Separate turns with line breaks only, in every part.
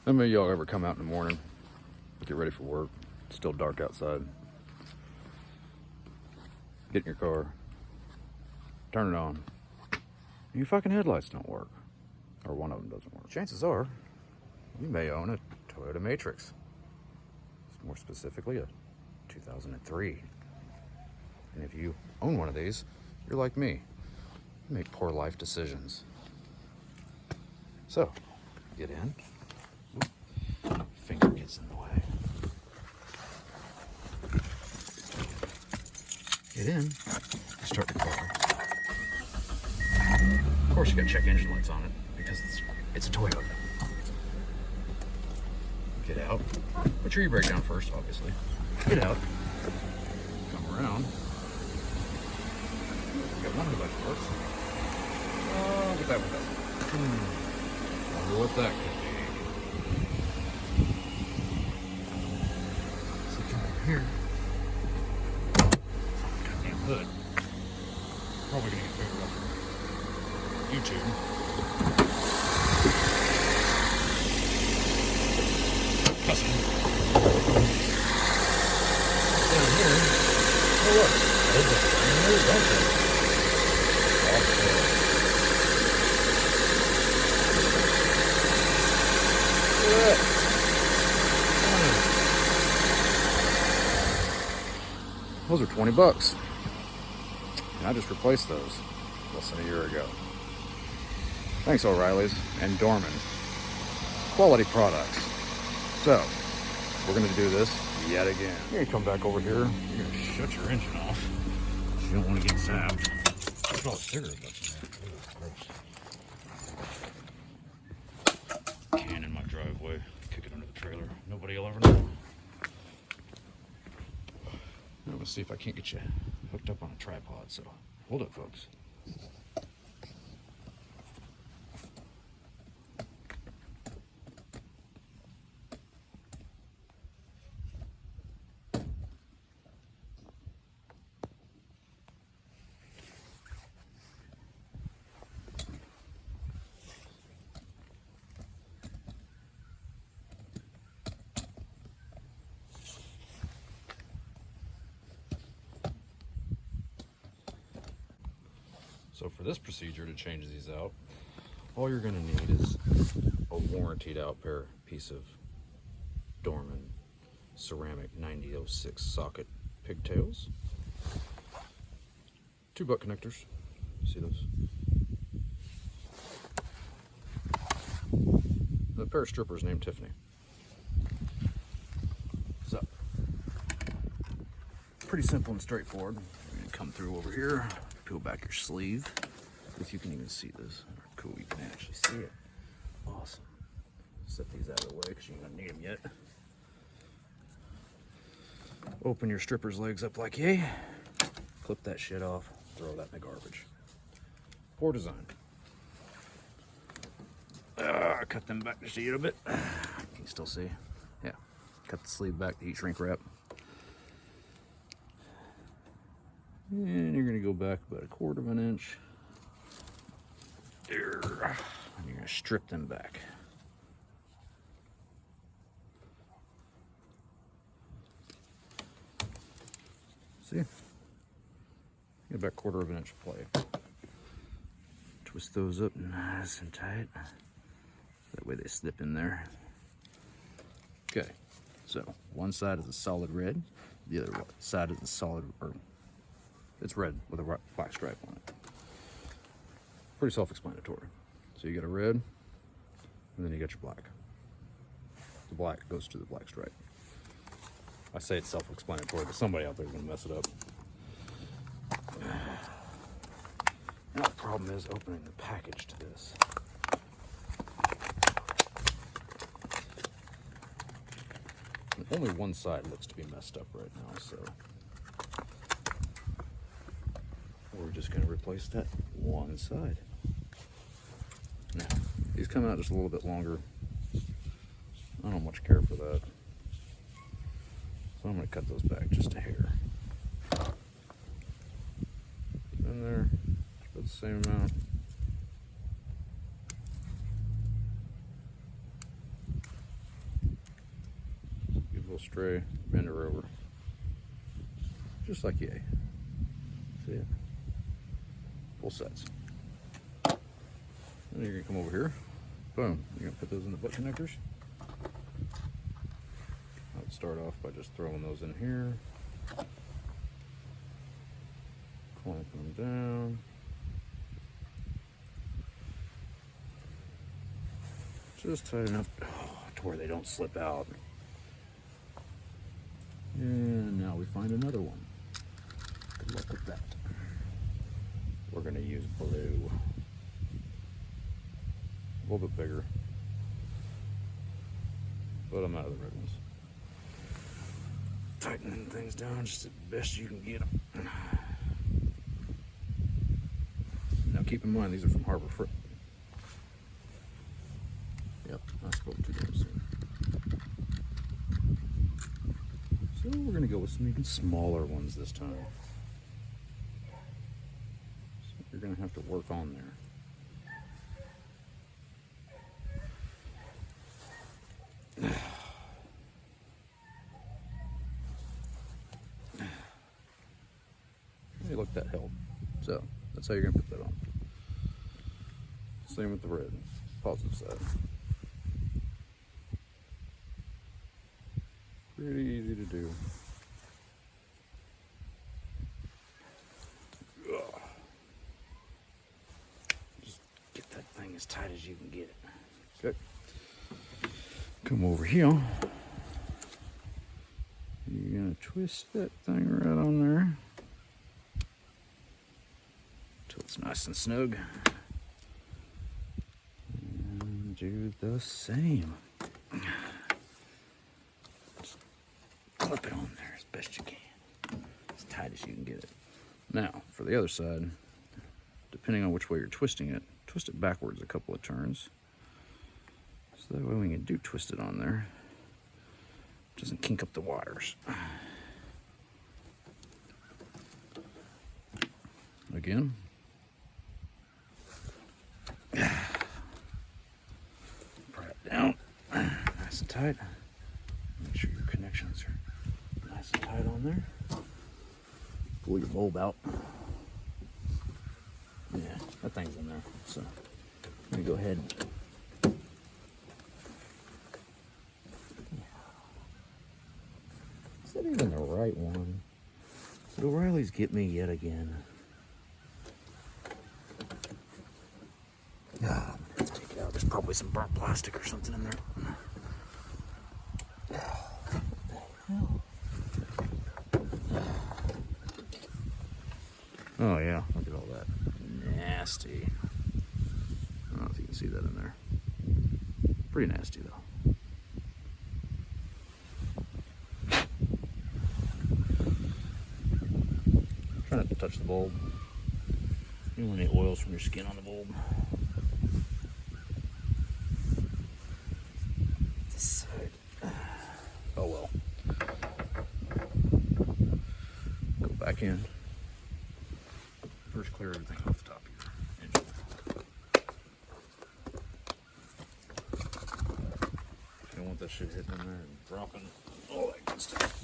How many of y'all ever come out in the morning, get ready for work, it's still dark outside, get in your car, turn it on, and your fucking headlights don't work, or one of them doesn't work? Chances are, you may own a Toyota Matrix, more specifically a 2003. And if you own one of these, you're like me, you make poor life decisions. So, get in. Oop, finger gets in the way. Get in, start the car. Of course you gotta check engine lights on it, because it's a Toyota. Get out. Put your e-brake down first, obviously. Get out. Come around. Got one of the bike parts. Oh, get that one done. Wonder what that could be. So come over here. Goddamn hood. Probably gonna get bigger up YouTube. Custom. Down here. Oh look. There's a brand new bunker. Those are 20 bucks. And I just replaced those less than a year ago. Thanks, Orielly's and Dorman. Quality products. So, we're gonna do this yet again. You're gonna come back over here. You're gonna shut your engine off. You don't want to get zapped. Look at all the cigarette butts in there. Can in my driveway. Kick it under the trailer. Nobody will ever know. I'm gonna see if I can't get you hooked up on a tripod, so hold it, folks. So for this procedure to change these out, all you're gonna need is a warranted out piece of Dorman ceramic 9006 socket pigtails, 2 butt connectors, see those? A pair of strippers named Tiffany. So, pretty simple and straightforward. You're gonna come through over here, peel back your sleeve. If you can even see this. Cool, you can actually see it. Awesome. Set these out of the way because you ain't gonna need them yet. Open your stripper's legs up like yay. Clip that shit off. Throw that in the garbage. Poor design. Cut them back just a little bit. Can you still see? Yeah. Cut the sleeve back to heat shrink wrap. And you're gonna go back about 1/4 of an inch. There. And you're gonna strip them back. See? Get about 1/4 of an inch play. Twist those up nice and tight. That way they slip in there. Okay, so one side is a solid red, the other side is a solid, or it's red with a black stripe on it. Pretty self-explanatory. So you got a red, and then you got your black. The black goes to the black stripe. I say it's self-explanatory, but somebody out there is gonna mess it up. Now the problem is opening the package to this. And only one side looks to be messed up right now, so we're just gonna replace that one side. Now, these come out just a little bit longer. I don't much care for that. So I'm gonna cut those back just a hair. In there, about the same amount. little stray, bend her over. Just like yay. See it? Both sides. Then you're gonna come over here. Boom. You're gonna put those in the butt connectors. I would start off by just throwing those in here. Clamping them down. Just tight enough to where they don't slip out. And now we find another one. Good luck with that. We're gonna use blue. A little bit bigger. But I'm out of the red ones. Tightening things down just as best you can get them. Now keep in mind, these are from Harbor Freight. Yep, I spoke too damn soon. So we're gonna go with some even smaller ones this time. So you're gonna have to work on there. Hey, look, that held. So that's how you're gonna put that on. Same with the red, positive side. Pretty easy to do. Just get that thing as tight as you can get it. Okay. Come over here. You're gonna twist that thing right on there till it's nice and snug. And do the same. Just clip it on there as best you can, as tight as you can get it. Now, for the other side, depending on which way you're twisting it, twist it backwards a couple of turns. So that way when you do twist it on there, it doesn't kink up the wires. Again. Pry it down, nice and tight. Make sure your connections are nice and tight on there. Pull your bulb out. Yeah, that thing's in there. So I'm gonna go ahead and is that even the right one? Did Orielly's get me yet again? Ah, let's take it out. There's probably some burnt plastic or something in there. Oh yeah, look at all that. Nasty. I don't know if you can see that in there. Pretty nasty though. Try not to touch the bulb. You don't want any oils from your skin on the bulb. This side. Oh well. Go back in. First, clear everything off the top of your engine. You don't want that shit hitting in there and dropping all that good stuff.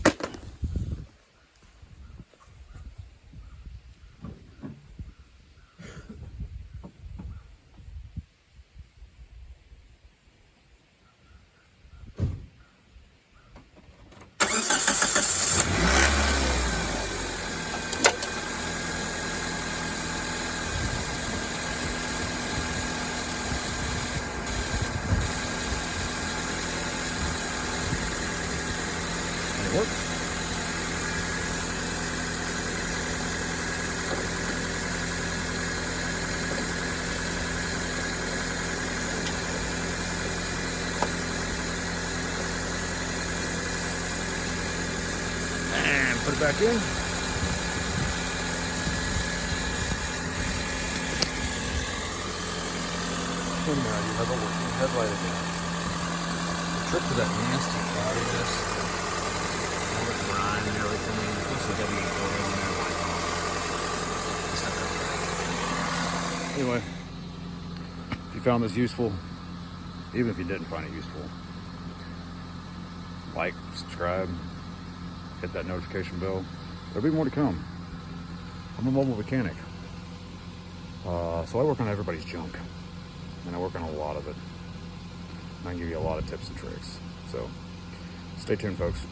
Work. And put it back in. And now you have a working headlight again. The trick to that nasty cloudiness, brine and everything, plus the W4 on there. Anyway, if you found this useful, even if you didn't find it useful, like, subscribe, hit that notification bell. There'll be more to come. I'm a mobile mechanic. So I work on everybody's junk. And I work on a lot of it. I can give you a lot of tips and tricks. So stay tuned, folks.